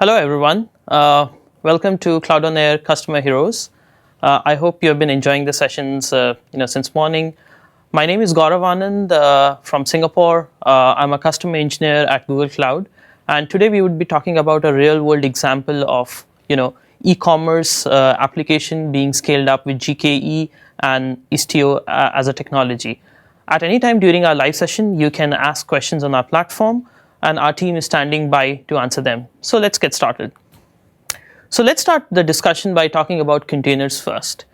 Hello, everyone. Welcome to Cloud on Air Customer Heroes. I hope you have been enjoying the sessions, since morning. My name is Gaurav Anand from Singapore. I'm a customer engineer at Google Cloud, and today we would be talking about a real-world example of, e-commerce application being scaled up with GKE and Istio as a technology. At any time during our live session, you can ask questions on our platform, and our team is standing by to answer them. So let's get started. So let's start the discussion by talking about containers first.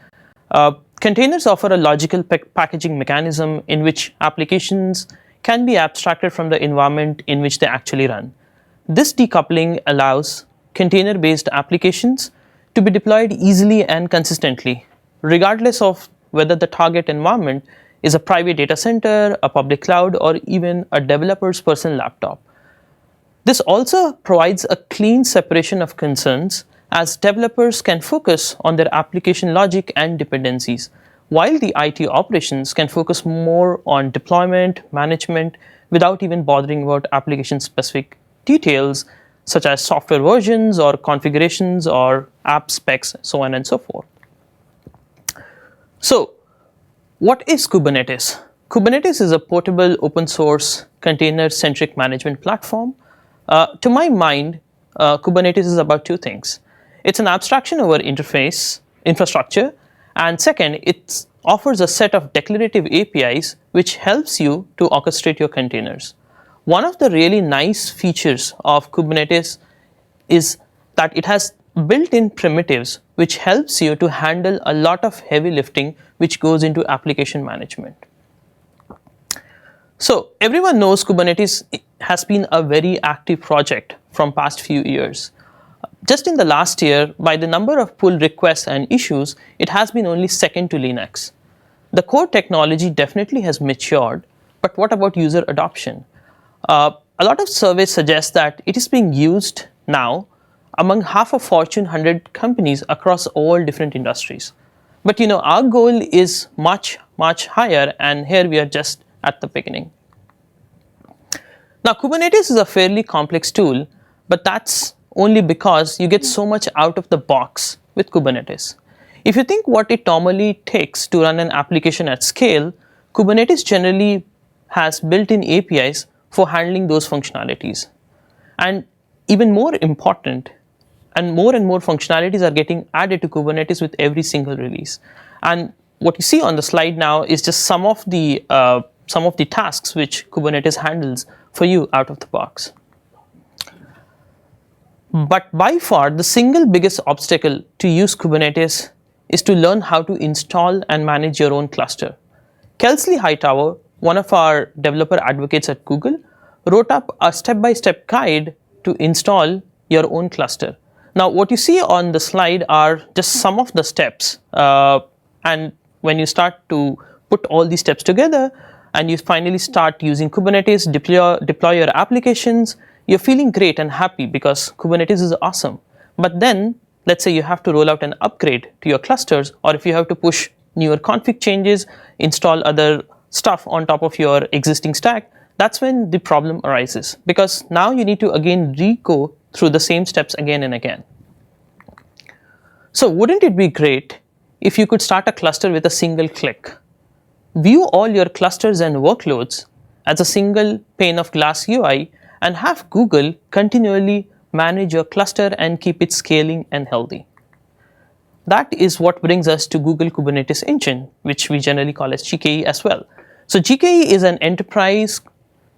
Containers offer a logical packaging mechanism in which applications can be abstracted from the environment in which they actually run. This decoupling allows container-based applications to be deployed easily and consistently, regardless of whether the target environment is a private data center, a public cloud, or even a developer's personal laptop. This also provides a clean separation of concerns, as developers can focus on their application logic and dependencies, while the IT operations can focus more on deployment, management, without even bothering about application-specific details, such as software versions or configurations or app specs, so on and so forth. So, what is Kubernetes? Kubernetes is a portable, open-source, container-centric management platform. To my mind, Kubernetes is about two things. It's an abstraction over interface infrastructure, and second, it offers a set of declarative APIs which helps you to orchestrate your containers. One of the really nice features of Kubernetes is that it has built-in primitives which helps you to handle a lot of heavy lifting which goes into application management. So everyone knows Kubernetes has been a very active project from past few years. Just in the last year, by the number of pull requests and issues, it has been only second to Linux. The core technology definitely has matured, but what about user adoption? A lot of surveys suggest that it is being used now among half of Fortune 100 companies across all different industries. But our goal is much, much higher, and here we are just at the beginning. Now, Kubernetes is a fairly complex tool, but that's only because you get so much out of the box with Kubernetes. If you think what it normally takes to run an application at scale, Kubernetes generally has built-in APIs for handling those functionalities. And even more important, and more functionalities are getting added to Kubernetes with every single release. And what you see on the slide now is just some of the tasks which Kubernetes handles for you out of the box. But by far, the single biggest obstacle to use Kubernetes is to learn how to install and manage your own cluster. Kelsey Hightower, one of our developer advocates at Google, wrote up a step-by-step guide to install your own cluster. Now, what you see on the slide are just some of the steps. And when you start to put all these steps together, and you finally start using Kubernetes, deploy your applications, you're feeling great and happy because Kubernetes is awesome. But then, let's say you have to roll out an upgrade to your clusters, or if you have to push newer config changes, install other stuff on top of your existing stack, that's when the problem arises. Because now you need to again re-go through the same steps again and again. So wouldn't it be great if you could start a cluster with a single click? View all your clusters and workloads as a single pane of glass UI and have Google continually manage your cluster and keep it scaling and healthy. That is what brings us to Google Kubernetes Engine, which we generally call as GKE as well. So GKE is an enterprise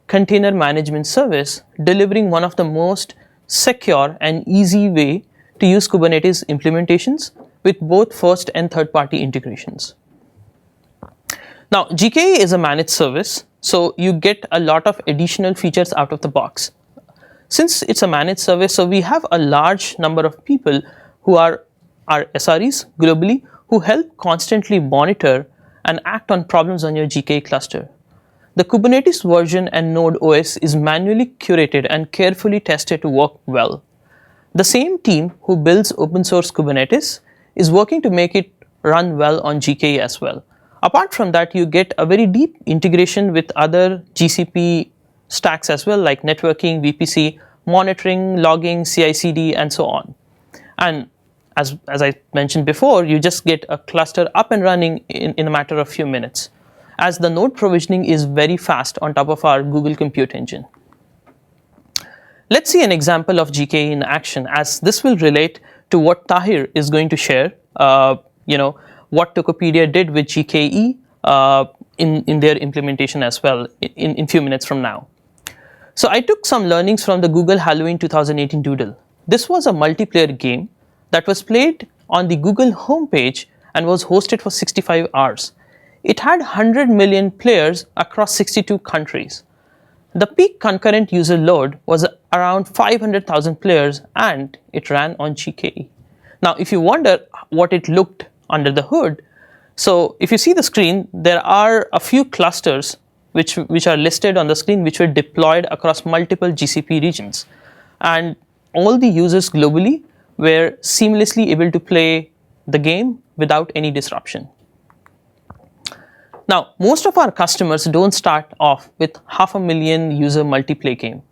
container management service delivering one of the most secure and easy way to use Kubernetes implementations with both first and third-party integrations. Now, GKE is a managed service, so you get a lot of additional features out of the box. Since it's a managed service, so we have a large number of people who are our SREs globally who help constantly monitor and act on problems on your GKE cluster. The Kubernetes version and Node OS is manually curated and carefully tested to work well. The same team who builds open source Kubernetes is working to make it run well on GKE as well. Apart from that, you get a very deep integration with other GCP stacks as well, like networking, VPC, monitoring, logging, CI/CD, and so on. And as I mentioned before, you just get a cluster up and running in a matter of few minutes, as the node provisioning is very fast on top of our Google Compute Engine. Let's see an example of GKE in action, as this will relate to what Tahir is going to share, what Tokopedia did with GKE in their implementation as well in few minutes from now. So I took some learnings from the Google Halloween 2018 Doodle. This was a multiplayer game that was played on the Google homepage and was hosted for 65 hours. It had 100 million players across 62 countries. The peak concurrent user load was around 500,000 players, and it ran on GKE. Now, if you wonder what it looked under the hood, so if you see the screen, there are a few clusters which are listed on the screen, which were deployed across multiple GCP regions. And all the users globally were seamlessly able to play the game without any disruption. Now, most of our customers don't start off with 500,000 user multiplayer game.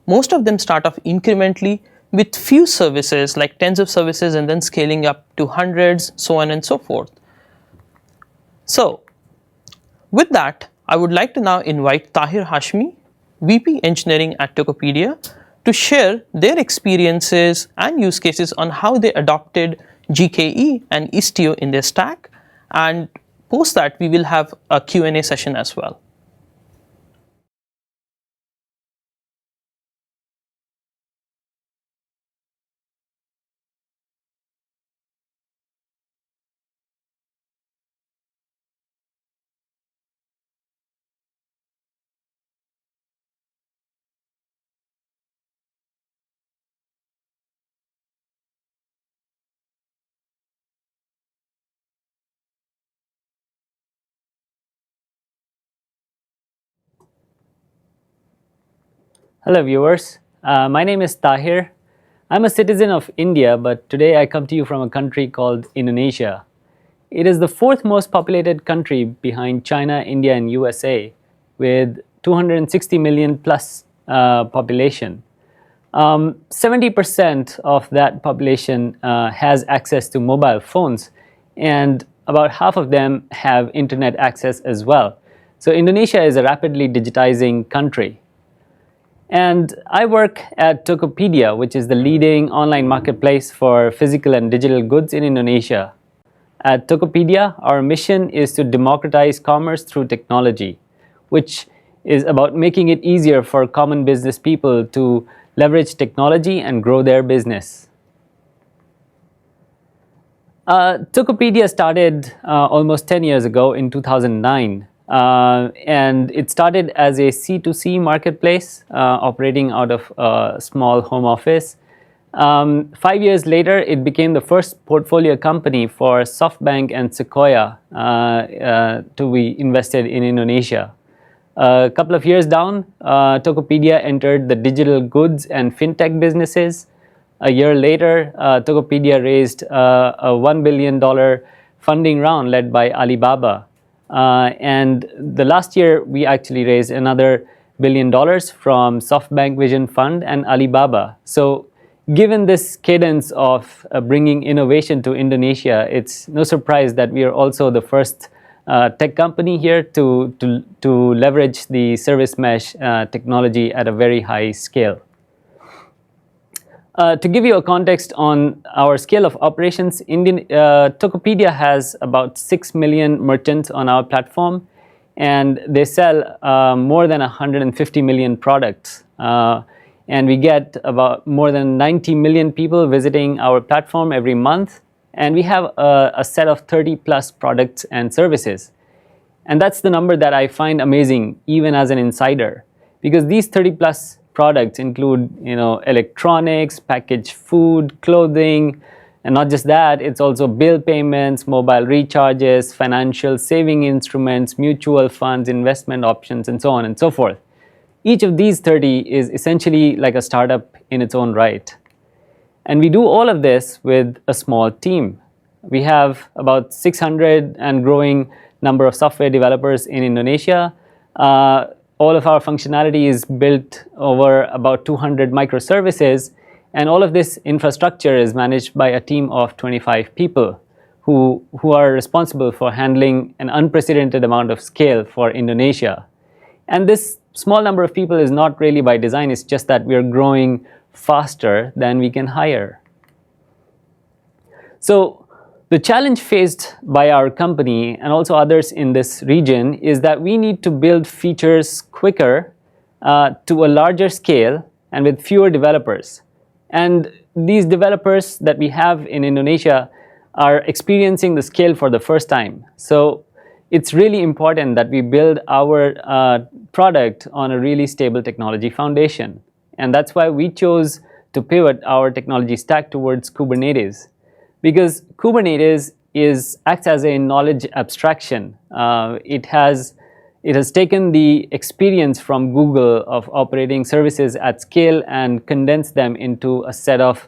Most of them start off incrementally with few services, like tens of services, and then scaling up to hundreds, so on and so forth. So, with that, I would like to now invite Tahir Hashmi, VP Engineering at Tokopedia, to share their experiences and use cases on how they adopted GKE and Istio in their stack, and post that we will have a Q&A session as well. Hello viewers, my name is Tahir. I'm a citizen of India, but today I come to you from a country called Indonesia. It is the fourth most populated country behind China, India and USA, with 260 million plus population. 70% of that population has access to mobile phones, and about half of them have internet access as well. So Indonesia is a rapidly digitizing country. And I work at Tokopedia, which is the leading online marketplace for physical and digital goods in Indonesia. At Tokopedia, our mission is to democratize commerce through technology, which is about making it easier for common business people to leverage technology and grow their business. Tokopedia started almost 10 years ago in 2009. And it started as a C2C marketplace operating out of a small home office. 5 years later, it became the first portfolio company for SoftBank and Sequoia to be invested in Indonesia. A couple of years down, Tokopedia entered the digital goods and fintech businesses. A year later, Tokopedia raised a $1 billion funding round led by Alibaba. And the last year, we actually raised another $1 billion from SoftBank Vision Fund and Alibaba. So given this cadence of bringing innovation to Indonesia, it's no surprise that we are also the first tech company here to leverage the service mesh technology at a very high scale. To give you a context on our scale of operations, Tokopedia has about 6 million merchants on our platform, and they sell more than 150 million products. And we get about more than 90 million people visiting our platform every month, and we have a set of 30 plus products and services. And that's the number that I find amazing, even as an insider, because these 30 plus products include, electronics, packaged food, clothing, and not just that, it's also bill payments, mobile recharges, financial saving instruments, mutual funds, investment options, and so on and so forth. Each of these 30 is essentially like a startup in its own right. And we do all of this with a small team. We have about 600 and growing number of software developers in Indonesia. all of our functionality is built over about 200 microservices, and all of this infrastructure is managed by a team of 25 people who are responsible for handling an unprecedented amount of scale for Indonesia. And this small number of people is not really by design, it's just that we are growing faster than we can hire. So the challenge faced by our company and also others in this region is that we need to build features quicker to a larger scale and with fewer developers. And these developers that we have in Indonesia are experiencing the scale for the first time. So it's really important that we build our product on a really stable technology foundation. And that's why we chose to pivot our technology stack towards Kubernetes. Because Kubernetes acts as a knowledge abstraction. It has taken the experience from Google of operating services at scale and condensed them into a set of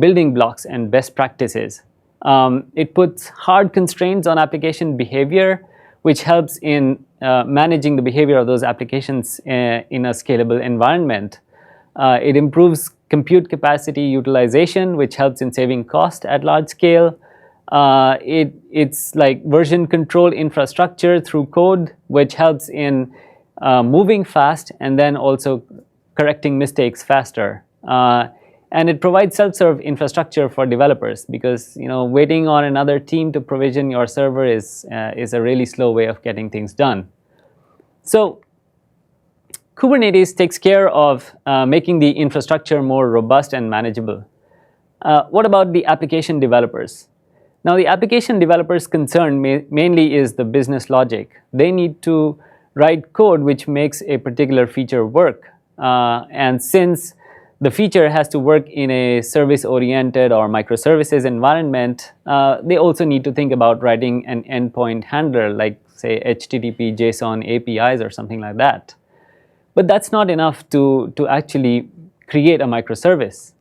building blocks and best practices. It puts hard constraints on application behavior, which helps in managing the behavior of those applications in a scalable environment. It improves compute capacity utilization, which helps in saving cost at large scale. It's like version control infrastructure through code, which helps in moving fast and then also correcting mistakes faster. And it provides self-serve infrastructure for developers because waiting on another team to provision your server is a really slow way of getting things done. So Kubernetes takes care of making the infrastructure more robust and manageable. What about the application developers? Now, the application developers' concern mainly is the business logic. They need to write code which makes a particular feature work. And since the feature has to work in a service-oriented or microservices environment, they also need to think about writing an endpoint handler like, say, HTTP, JSON, APIs, or something like that. But that's not enough to actually create a microservice,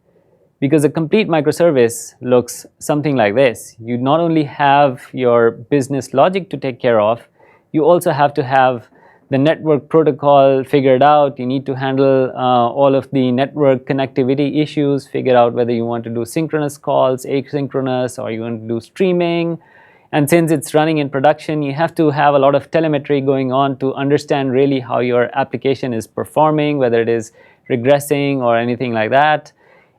because a complete microservice looks something like this. You not only have your business logic to take care of, you also have to have the network protocol figured out. You need to handle all of the network connectivity issues, figure out whether you want to do synchronous calls, asynchronous, or you want to do streaming. And since it's running in production, you have to have a lot of telemetry going on to understand really how your application is performing, whether it is regressing or anything like that.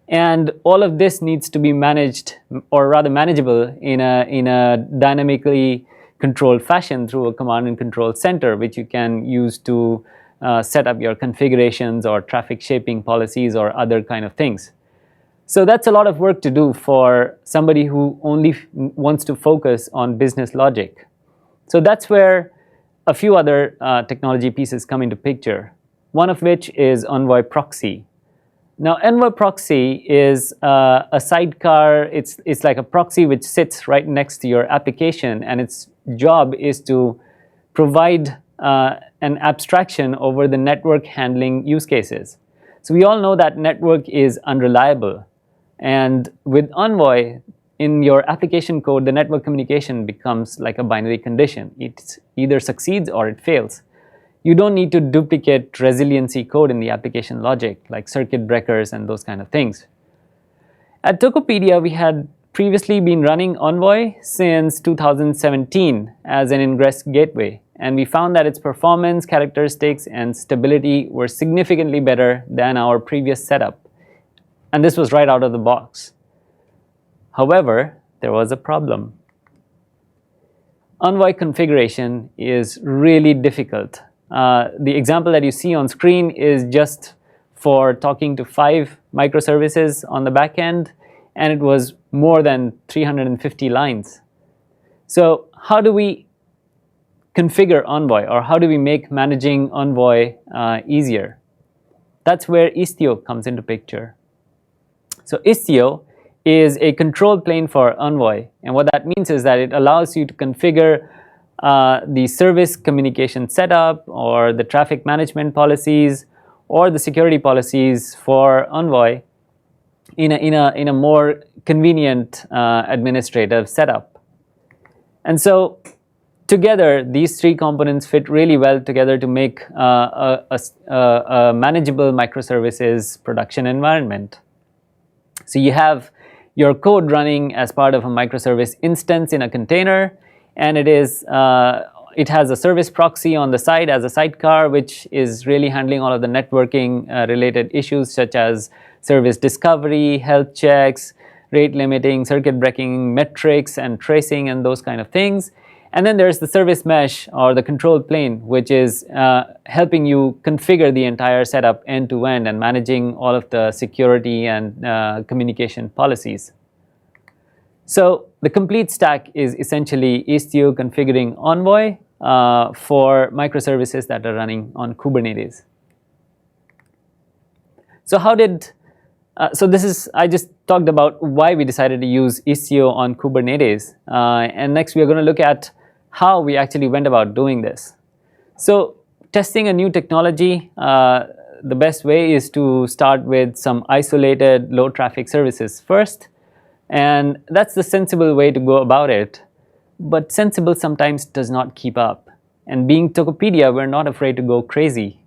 And all of this needs to be managed, or rather manageable, in a dynamically controlled fashion through a command and control center, which you can use to set up your configurations or traffic shaping policies or other kind of things. So that's a lot of work to do for somebody who only wants to focus on business logic. So that's where a few other technology pieces come into picture, one of which is Envoy Proxy. Now, Envoy Proxy is a sidecar. It's like a proxy which sits right next to your application, and its job is to provide an abstraction over the network handling use cases. So we all know that network is unreliable. And with Envoy, in your application code, the network communication becomes like a binary condition. It either succeeds or it fails. You don't need to duplicate resiliency code in the application logic, like circuit breakers and those kind of things. At Tokopedia, we had previously been running Envoy since 2017 as an ingress gateway. And we found that its performance, characteristics, and stability were significantly better than our previous setup. And this was right out of the box. However, there was a problem. Envoy configuration is really difficult. The example that you see on screen is just for talking to 5 microservices on the back end, and it was more than 350 lines. So how do we configure Envoy, or how do we make managing Envoy easier? That's where Istio comes into picture. So Istio is a control plane for Envoy, and what that means is that it allows you to configure the service communication setup, or the traffic management policies, or the security policies for Envoy in a more convenient administrative setup. And so together, these three components fit really well together to make a manageable microservices production environment. So you have your code running as part of a microservice instance in a container, and it has a service proxy on the side as a sidecar, which is really handling all of the networking related issues such as service discovery, health checks, rate limiting, circuit breaking, metrics, and tracing, and those kind of things. And then there's the service mesh or the control plane, which is helping you configure the entire setup end to end and managing all of the security and communication policies. So the complete stack is essentially Istio configuring Envoy for microservices that are running on Kubernetes. So I just talked about why we decided to use Istio on Kubernetes. And next we are going to look at how we actually went about doing this. So testing a new technology, the best way is to start with some isolated low traffic services first. And that's the sensible way to go about it. But sensible sometimes does not keep up. And being Tokopedia, we're not afraid to go crazy.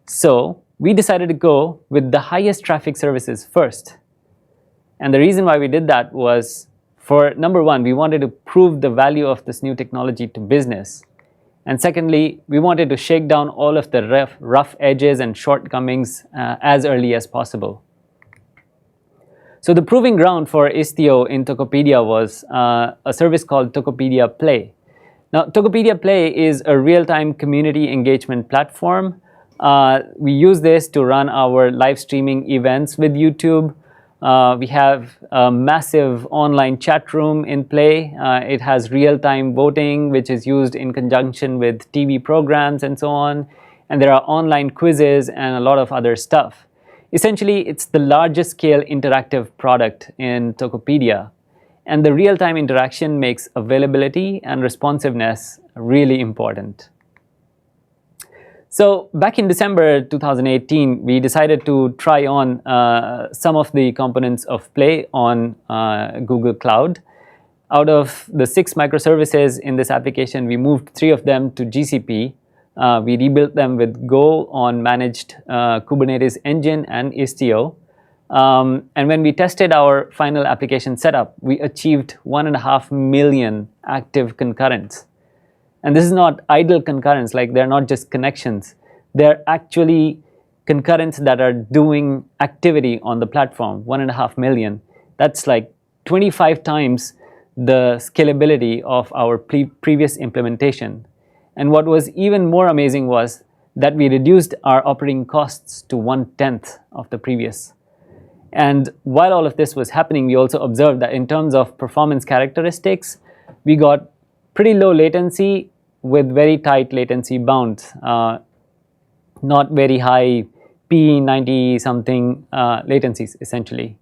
So we decided to go with the highest traffic services first. And the reason why we did that was, for number one, we wanted to prove the value of this new technology to business. And secondly, we wanted to shake down all of the rough edges and shortcomings as early as possible. So the proving ground for Istio in Tokopedia was a service called Tokopedia Play. Now, Tokopedia Play is a real-time community engagement platform. We use this to run our live streaming events with YouTube. We have a massive online chat room in Play. It has real-time voting, which is used in conjunction with TV programs and so on. And there are online quizzes and a lot of other stuff. Essentially, it's the largest scale interactive product in Tokopedia. And the real-time interaction makes availability and responsiveness really important. So back in December 2018, we decided to try on some of the components of Play on Google Cloud. Out of the 6 microservices in this application, we moved 3 of them to GCP. We rebuilt them with Go on managed Kubernetes Engine and Istio. And when we tested our final application setup, we achieved 1.5 million active concurrents. And this is not idle concurrents, like they're not just connections. They're actually concurrents that are doing activity on the platform, 1.5 million. That's like 25 times the scalability of our previous implementation. And what was even more amazing was that we reduced our operating costs to 1/10 of the previous. And while all of this was happening, we also observed that in terms of performance characteristics, we got pretty low latency with very tight latency bounds, not very high P90 something latencies essentially.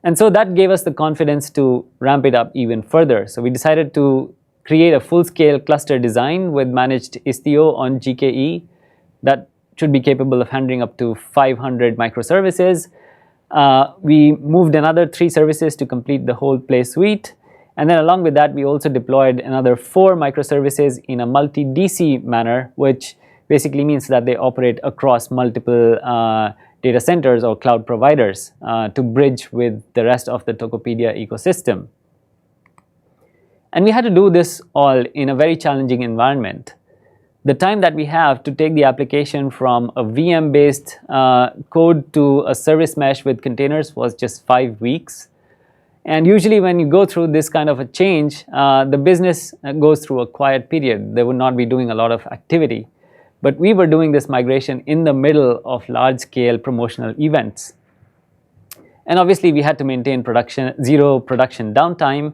And so that gave us the confidence to ramp it up even further. So we decided to create a full-scale cluster design with managed Istio on GKE that should be capable of handling up to 500 microservices. We moved another 3 services to complete the whole Play suite. And then along with that, we also deployed another 4 microservices in a multi-DC manner, which basically means that they operate across multiple data centers or cloud providers to bridge with the rest of the Tokopedia ecosystem. And we had to do this all in a very challenging environment. The time that we have to take the application from a VM-based code to a service mesh with containers was just 5 weeks. And usually when you go through this kind of a change, the business goes through a quiet period. They would not be doing a lot of activity. But we were doing this migration in the middle of large-scale promotional events. And obviously we had to maintain zero production downtime.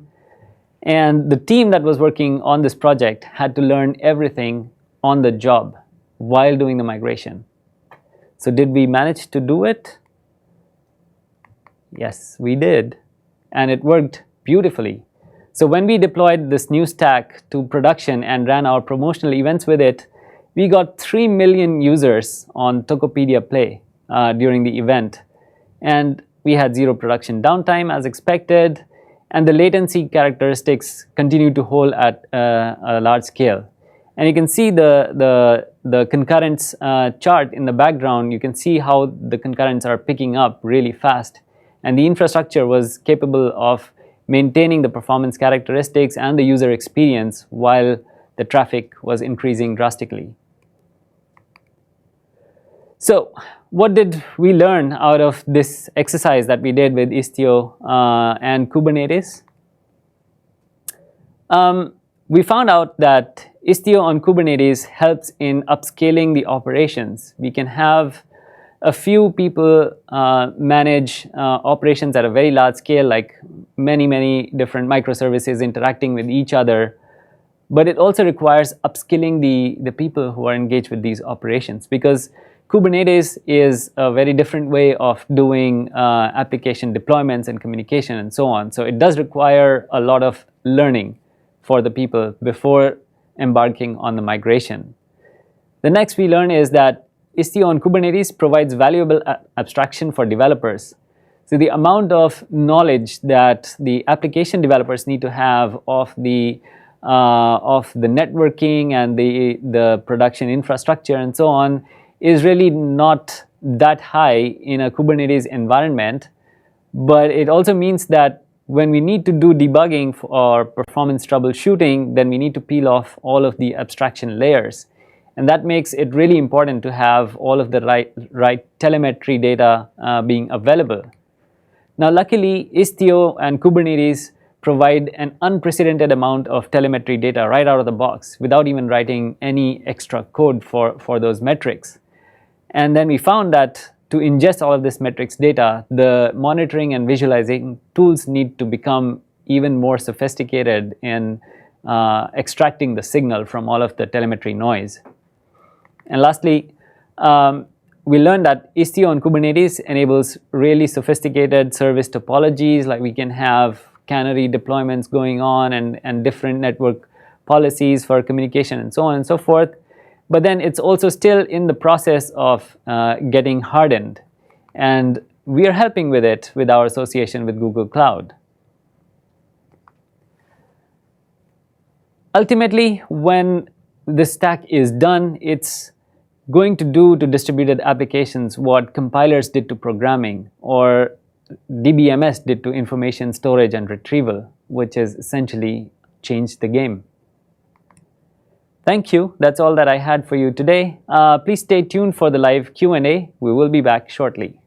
And the team that was working on this project had to learn everything on the job while doing the migration. So did we manage to do it? Yes, we did. And it worked beautifully. So when we deployed this new stack to production and ran our promotional events with it, we got 3 million users on Tokopedia Play during the event. And we had zero production downtime as expected. and the latency characteristics continue to hold at a large scale. And you can see the concurrence chart in the background. You can see how the concurrents are picking up really fast. And the infrastructure was capable of maintaining the performance characteristics and the user experience while the traffic was increasing drastically. So what did we learn out of this exercise that we did with Istio and Kubernetes? We found out that Istio on Kubernetes helps in upscaling the operations. We can have a few people manage operations at a very large scale, like many different microservices interacting with each other. But it also requires upskilling the people who are engaged with these operations, because Kubernetes is a very different way of doing application deployments and communication and so on. So it does require a lot of learning for the people before embarking on the migration. The next we learn is that Istio on Kubernetes provides valuable abstraction for developers. So the amount of knowledge that the application developers need to have of the networking and the production infrastructure and so on is really not that high in a Kubernetes environment. But it also means that when we need to do debugging or performance troubleshooting, then we need to peel off all of the abstraction layers. And that makes it really important to have all of the right telemetry data being available. Now, luckily, Istio and Kubernetes provide an unprecedented amount of telemetry data right out of the box without even writing any extra code for those metrics. And then we found that to ingest all of this metrics data, the monitoring and visualizing tools need to become even more sophisticated in extracting the signal from all of the telemetry noise. And lastly, we learned that Istio on Kubernetes enables really sophisticated service topologies, like we can have canary deployments going on and different network policies for communication and so on and so forth. But then it's also still in the process of getting hardened. And we are helping with it with our association with Google Cloud. Ultimately, when the stack is done, it's going to do to distributed applications what compilers did to programming, or DBMS did to information storage and retrieval, which has essentially changed the game. Thank you. That's all that I had for you today. Please stay tuned for the live Q&A. We will be back shortly.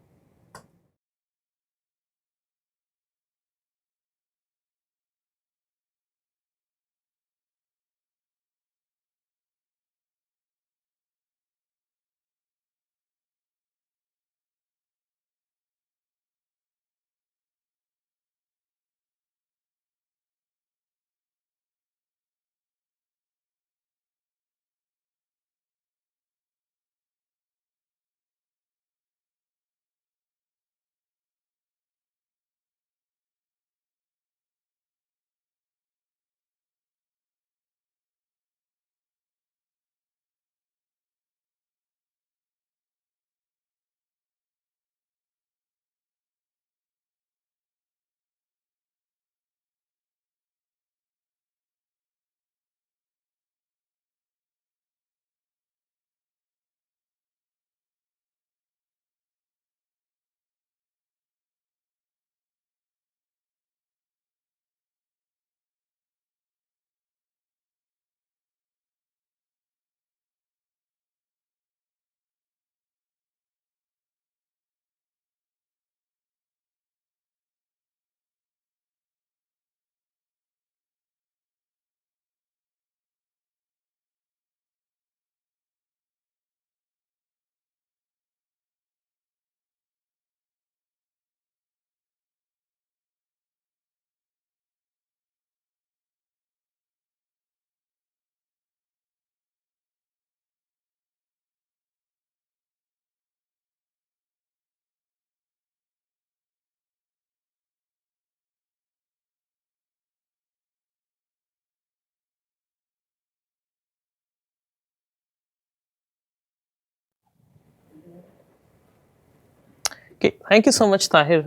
Okay, thank you so much, Tahir.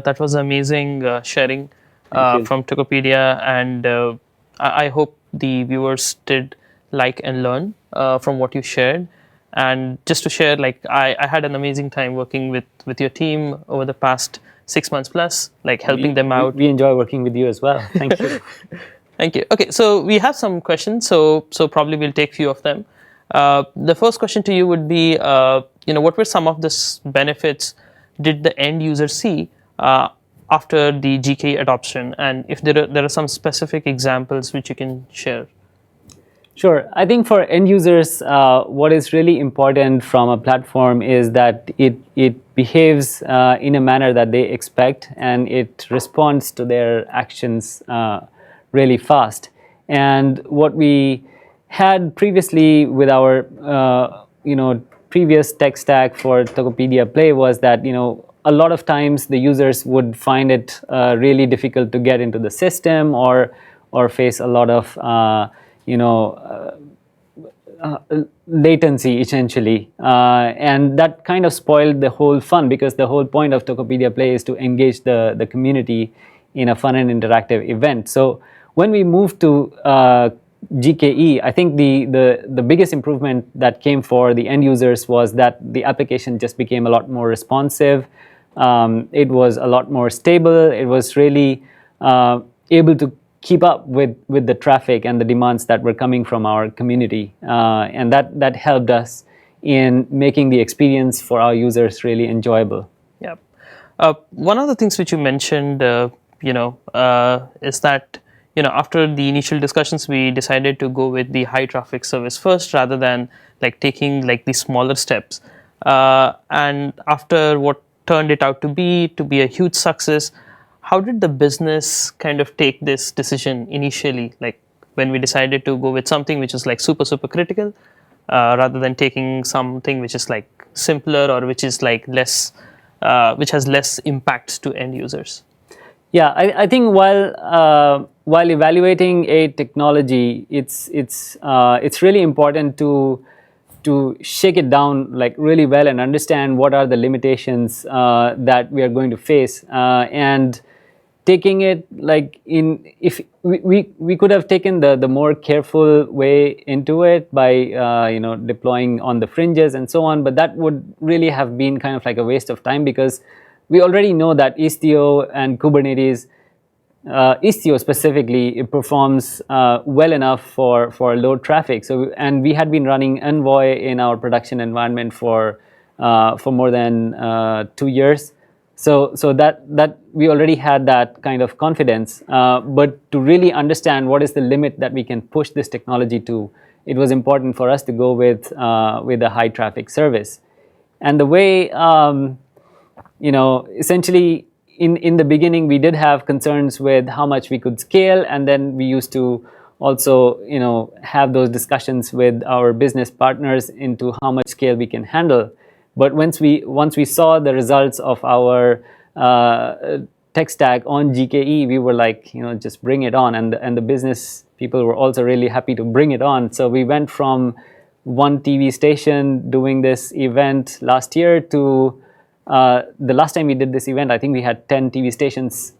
That was amazing sharing Thank you. from Tokopedia, and I hope the viewers did like and learn from what you shared. And just to share, like I had an amazing time working with your team over the past 6 months plus, like helping them out. We enjoy working with you as well. Thank you. Thank you. Okay, so we have some questions. So probably we'll take few of them. The first question to you would be, what were some of the benefits did the end user see after the GK adoption, and if there are some specific examples which you can share. Sure. I think for end users, what is really important from a platform is that it behaves in a manner that they expect, and it responds to their actions really fast. And what we had previously with our previous tech stack for Tokopedia Play was that a lot of times the users would find it really difficult to get into the system, or face a lot of latency essentially, and that kind of spoiled the whole fun, because the whole point of Tokopedia Play is to engage the community in a fun and interactive event. So when we moved to GKE, I think the biggest improvement that came for the end users was that the application just became a lot more responsive. It was a lot more stable. It was really able to keep up with the traffic and the demands that were coming from our community, and that helped us in making the experience for our users really enjoyable. Yeah. One of the things which you mentioned, is that after the initial discussions, we decided to go with the high traffic service first rather than like taking like the smaller steps. And after what turned it out to be a huge success, how did the business kind of take this decision initially? Like when we decided to go with something which is like super critical, rather than taking something which is like simpler, or which is like less, which has less impacts to end users. Yeah, I think while evaluating a technology, it's really important to shake it down like really well and understand what are the limitations that we are going to face, and taking it like if we could have taken the more careful way into it by deploying on the fringes and so on, but that would really have been kind of like a waste of time, because we already know that Istio and Kubernetes, Istio specifically, it performs well enough for low traffic. So, and we had been running Envoy in our production environment for more than 2 years. So that we already had that kind of confidence. But to really understand what is the limit that we can push this technology to, it was important for us to go with a high traffic service. And the way essentially in the beginning, we did have concerns with how much we could scale, and then we used to also have those discussions with our business partners into how much scale we can handle. But once we saw the results of our tech stack on GKE, we were like, just bring it on, and the business people were also really happy to bring it on. So we went from one TV station doing this event last year to the last time we did this event, I think we had 10 TV stations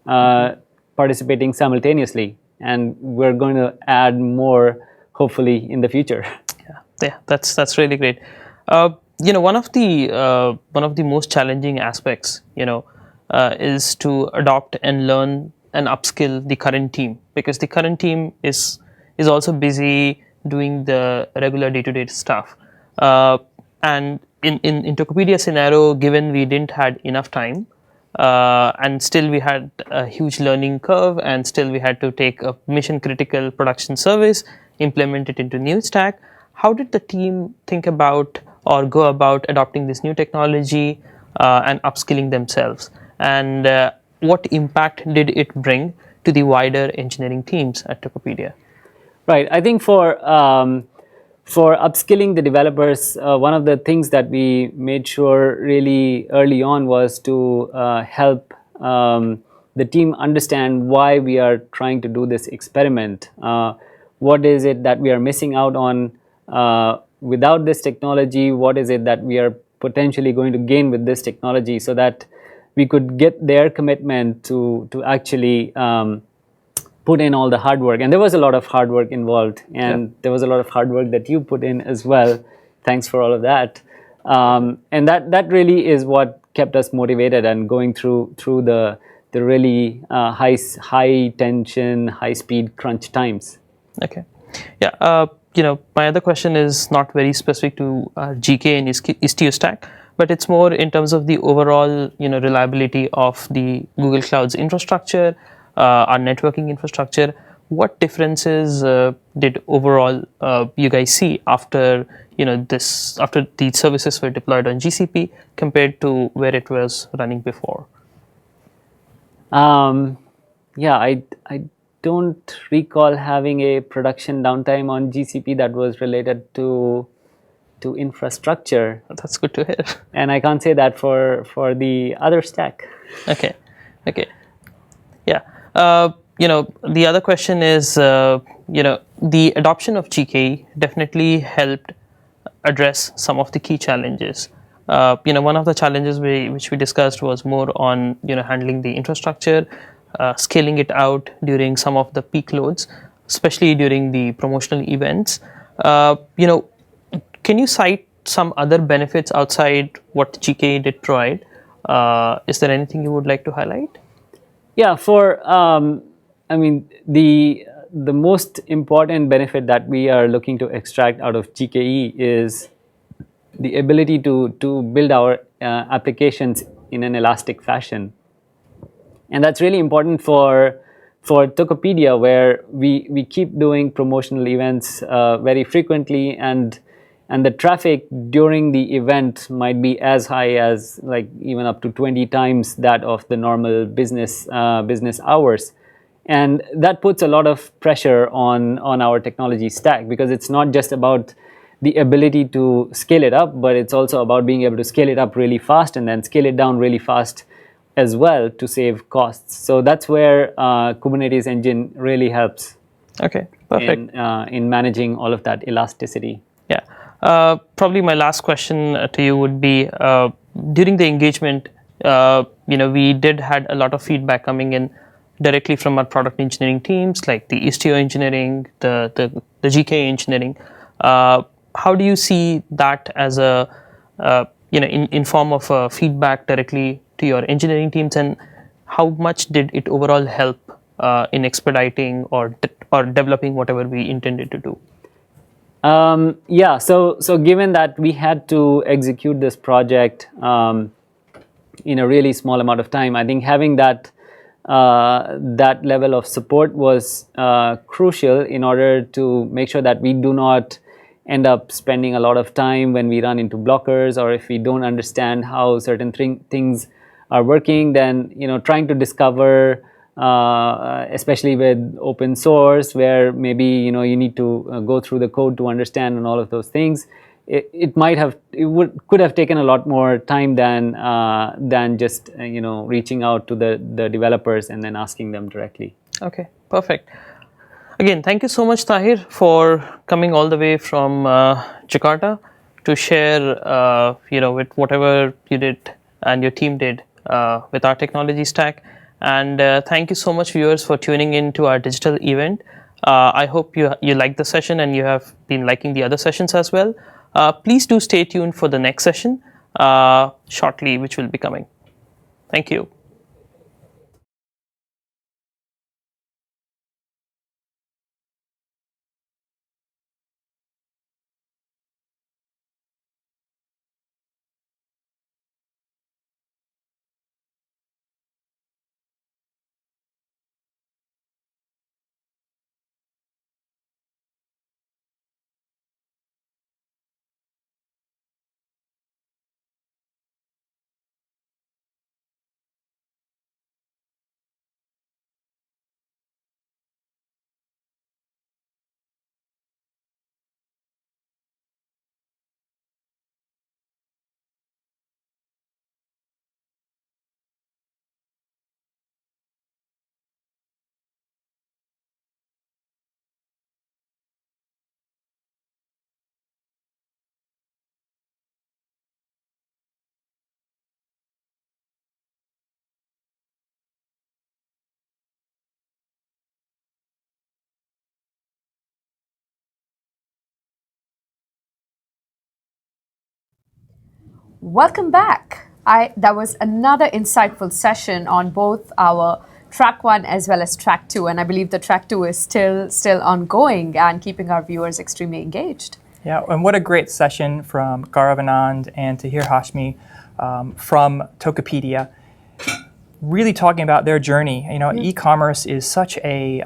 participating simultaneously, and we're going to add more hopefully in the future. Yeah, that's really great. One of the most challenging aspects, is to adopt and learn and upskill the current team, because the current team is also busy doing the regular day-to-day stuff. And in Tokopedia scenario, given we didn't had enough time, and still we had a huge learning curve, and still we had to take a mission critical production service, implement it into new stack. How did the team think about or go about adopting this new technology and upskilling themselves? And what impact did it bring to the wider engineering teams at Tokopedia? Right. I think for upskilling the developers, one of the things that we made sure really early on was to help the team understand why we are trying to do this experiment. What is it that we are missing out on without this technology? What is it that we are potentially going to gain with this technology? So that we could get their commitment to actually put in all the hard work. And there was a lot of hard work involved, and there was a lot of hard work that you put in as well. Thanks for all of that. And that really is what kept us motivated and going through the really high tension, high speed crunch times. Okay. Yeah. My other question is not very specific to GK and Istio stack, but it's more in terms of the overall, reliability of the Google Cloud's infrastructure, our networking infrastructure. What differences did overall you guys see after after these services were deployed on GCP compared to where it was running before? Yeah, I don't recall having a production downtime on GCP that was related to infrastructure. That's good to hear. And I can't say that for the other stack. Okay. Yeah. The other question is, the adoption of GKE definitely helped address some of the key challenges. One of the challenges which we discussed was more on, handling the infrastructure, scaling it out during some of the peak loads, especially during the promotional events. Can you cite some other benefits outside what GKE did provide? Is there anything you would like to highlight? Yeah, I mean, the most important benefit that we are looking to extract out of GKE is the ability to build our applications in an elastic fashion. And that's really important for Tokopedia, where we keep doing promotional events very frequently, and the traffic during the event might be as high as like even up to 20 times that of the normal business hours. And that puts a lot of pressure on our technology stack, because it's not just about the ability to scale it up, but it's also about being able to scale it up really fast and then scale it down really fast as well to save costs. So that's where Kubernetes Engine really helps. Okay, perfect. In managing all of that elasticity. Yeah. Probably my last question to you would be, during the engagement, we did had a lot of feedback coming in directly from our product engineering teams, like the Istio engineering, the GK engineering. How do you see that as a in form of feedback directly to your engineering teams, and how much did it overall help in expediting or developing whatever we intended to do? Yeah, so given that we had to execute this project in a really small amount of time, I think having that level of support was crucial in order to make sure that we do not end up spending a lot of time when we run into blockers, or if we don't understand how certain things are working, then trying to discover, especially with open source, where maybe you need to go through the code to understand and all of those things. It could have taken a lot more time than just reaching out to the developers and then asking them directly. Okay, perfect. Again, thank you so much, Tahir, for coming all the way from Jakarta to share, with whatever you did and your team did with our technology stack. And thank you so much, viewers, for tuning in to our digital event. I hope you liked the session and you have been liking the other sessions as well. Please do stay tuned for the next session shortly, which will be coming. Thank you. Welcome back. That was another insightful session on both our track 1 as well as track 2, and I believe the track 2 is still ongoing and keeping our viewers extremely engaged. Yeah, and what a great session from Gaurav Anand and Tahir Hashmi from Tokopedia, really talking about their journey. You know, e-commerce is such a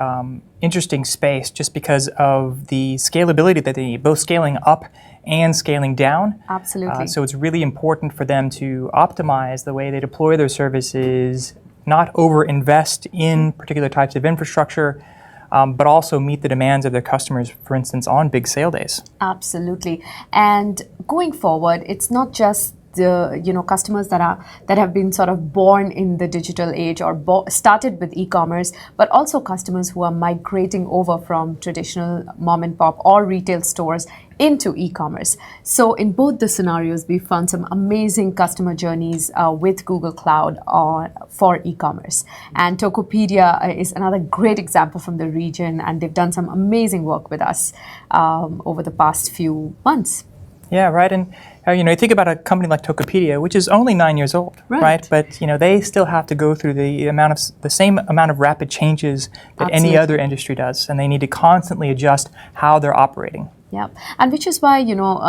interesting space just because of the scalability that they need, both scaling up and scaling down. Absolutely. So it's really important for them to optimize the way they deploy their services, not over-invest in particular types of infrastructure, but also meet the demands of their customers, for instance, on big sale days. Absolutely. And going forward, it's not just the customers that have been sort of born in the digital age or started with e-commerce, but also customers who are migrating over from traditional mom and pop or retail stores into e-commerce. So in both the scenarios, we found some amazing customer journeys with Google Cloud for e-commerce. And Tokopedia is another great example from the region, and they've done some amazing work with us over the past few months. Yeah, right. And you think about a company like Tokopedia, which is only 9 years old, right? But they still have to go through the same amount of rapid changes that any other industry does, and they need to constantly adjust how they're operating. Yeah, and which is why,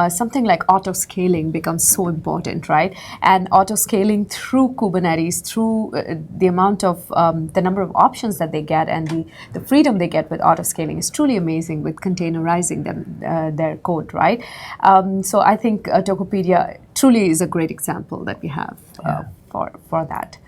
something like auto-scaling becomes so important, right? And auto-scaling through Kubernetes, through the amount of, the number of options that they get and the freedom they get with auto-scaling is truly amazing with containerizing their code, right? So I think Tokopedia truly is a great example that we have for that.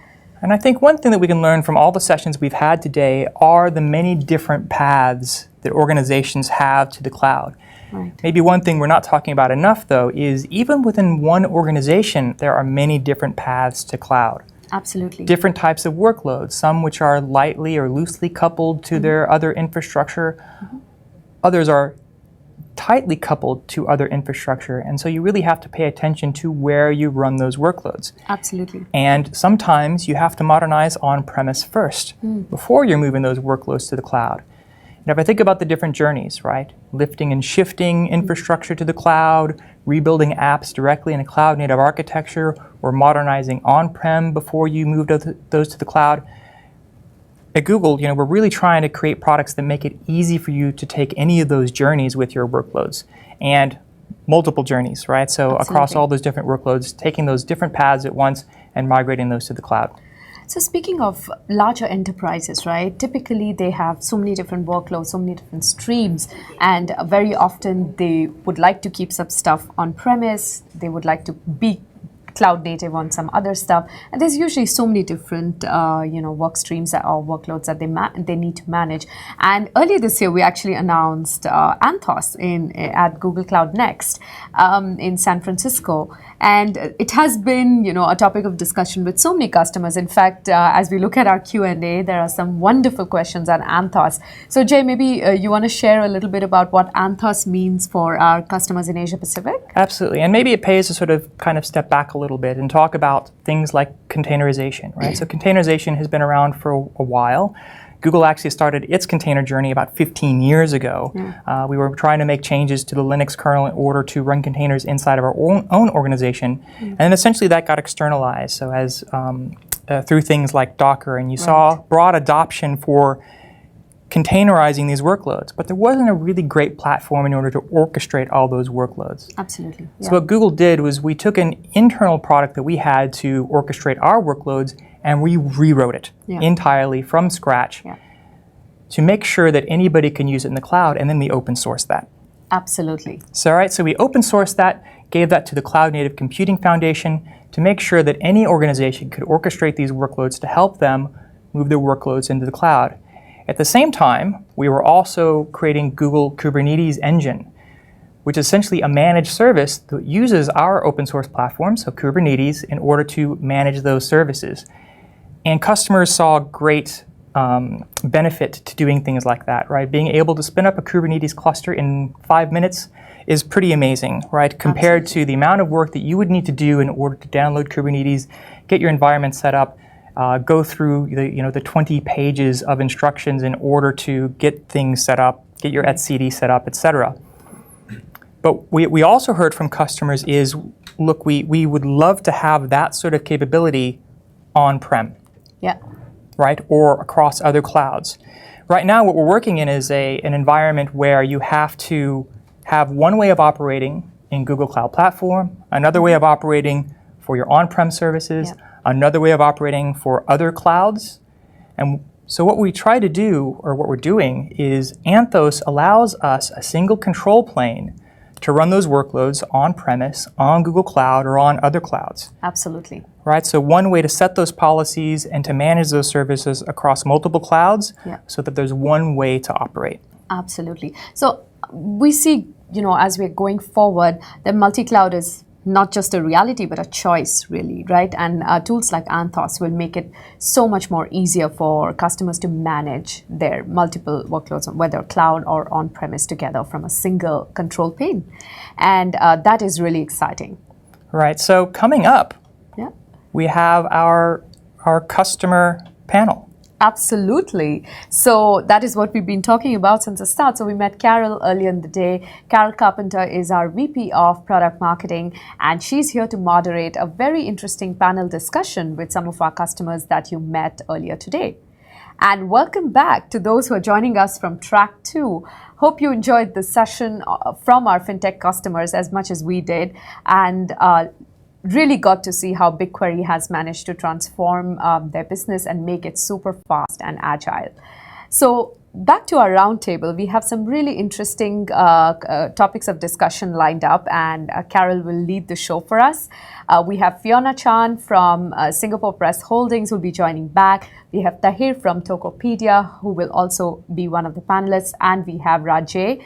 And I think one thing that we can learn from all the sessions we've had today are the many different paths that organizations have to the cloud. Right. Maybe one thing we're not talking about enough, though, is even within one organization, there are many different paths to cloud. Absolutely. Different types of workloads, some which are lightly or loosely coupled to their other infrastructure. Others are tightly coupled to other infrastructure, and so you really have to pay attention to where you run those workloads. Absolutely. And sometimes you have to modernize on-premise first before you're moving those workloads to the cloud. And if I think about the different journeys, right? Lifting and shifting infrastructure to the cloud, rebuilding apps directly in a cloud-native architecture, or modernizing on-prem before you move those to the cloud. At Google, we're really trying to create products that make it easy for you to take any of those journeys with your workloads, and multiple journeys, right? So across all those different workloads, taking those different paths at once and migrating those to the cloud. So speaking of larger enterprises, right, typically they have so many different workloads, so many different streams, and very often they would like to keep some stuff on premise, they would like to be cloud native on some other stuff, and there's usually so many different work streams or workloads that they need to manage. And earlier this year we actually announced Anthos at Google Cloud Next in San Francisco, and it has been a topic of discussion with so many customers. In fact, as we look at our Q&A, there are some wonderful questions on Anthos. So Jay, maybe you want to share a little bit about what Anthos means for our customers in Asia Pacific? Absolutely, and maybe it pays to sort of kind of step back a little bit and talk about things like containerization, right? So containerization has been around for a while. Google actually started its container journey about 15 years ago. We were trying to make changes to the Linux kernel in order to run containers inside of our own organization, and then essentially that got externalized. So as through things like Docker, and you saw broad adoption for containerizing these workloads, but there wasn't a really great platform in order to orchestrate all those workloads. Absolutely. Yeah. So what Google did was we took an internal product that we had to orchestrate our workloads, and we rewrote it entirely from scratch to make sure that anybody can use it in the cloud, and then we open sourced that. Absolutely. So we open sourced that, gave that to the Cloud Native Computing Foundation to make sure that any organization could orchestrate these workloads to help them move their workloads into the cloud. At the same time, we were also creating Google Kubernetes Engine, which is essentially a managed service that uses our open source platform, so Kubernetes, in order to manage those services. And customers saw great benefit to doing things like that, right? Being able to spin up a Kubernetes cluster in 5 minutes is pretty amazing, right? Compared to the amount of work that you would need to do in order to download Kubernetes, get your environment set up, go through the 20 pages of instructions in order to get things set up, get your etcd set up, etc. But we also heard from customers is, look, we would love to have that sort of capability on-prem, Yeah. right, or across other clouds. Right now, what we're working in is an environment where you have to have one way of operating in Google Cloud Platform, another way of operating for your on-prem services, Yeah. another way of operating for other clouds. And so what we try to do, or what we're doing, is Anthos allows us a single control plane to run those workloads on-premise, on Google Cloud, or on other clouds. Absolutely. Right, so one way to set those policies and to manage those services across multiple clouds, Yeah. so that there's one way to operate. Absolutely. So we see, as we're going forward, that multi-cloud is not just a reality, but a choice, really, right? And tools like Anthos will make it so much more easier for customers to manage their multiple workloads, whether cloud or on-premise, together from a single control pane. And that is really exciting. Right, so coming up, Yeah. we have our customer panel. Absolutely. So that is what we've been talking about since the start. So we met Carol earlier in the day. Carol Carpenter is our VP of Product Marketing, and she's here to moderate a very interesting panel discussion with some of our customers that you met earlier today. And welcome back to those who are joining us from track 2. Hope you enjoyed the session from our fintech customers as much as we did, and really got to see how BigQuery has managed to transform their business and make it super fast and agile. So back to our roundtable, we have some really interesting topics of discussion lined up, and Carol will lead the show for us. We have Fiona Chan from Singapore Press Holdings who will be joining back. We have Tahir from Tokopedia, who will also be one of the panelists, and we have Rajay,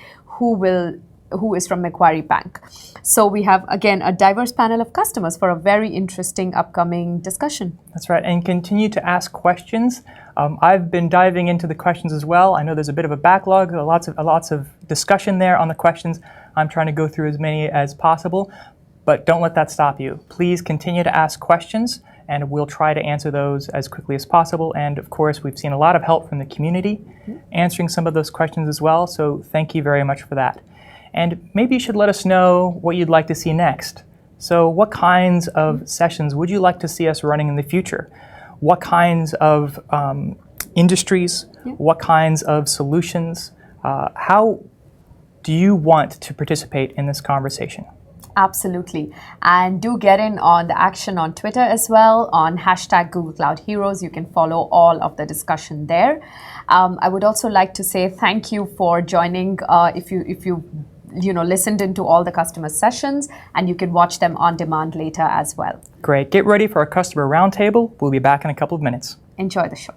who is from Macquarie Bank. So we have, again, a diverse panel of customers for a very interesting upcoming discussion. That's right, and continue to ask questions. I've been diving into the questions as well. I know there's a bit of a backlog, lots of discussion there on the questions. I'm trying to go through as many as possible, but don't let that stop you. Please continue to ask questions, and we'll try to answer those as quickly as possible. And of course, we've seen a lot of help from the community answering some of those questions as well, so thank you very much for that. And maybe you should let us know what you'd like to see next. So what kinds of sessions would you like to see us running in the future? What kinds of industries? What kinds of solutions? How do you want to participate in this conversation? Absolutely. And do get in on the action on Twitter as well, on hashtag Google Cloud Heroes. You can follow all of the discussion there. I would also like to say thank you for joining. If you listened into all the customer sessions, and you can watch them on demand later as well. Great. Get ready for our customer roundtable. We'll be back in a couple of minutes. Enjoy the show.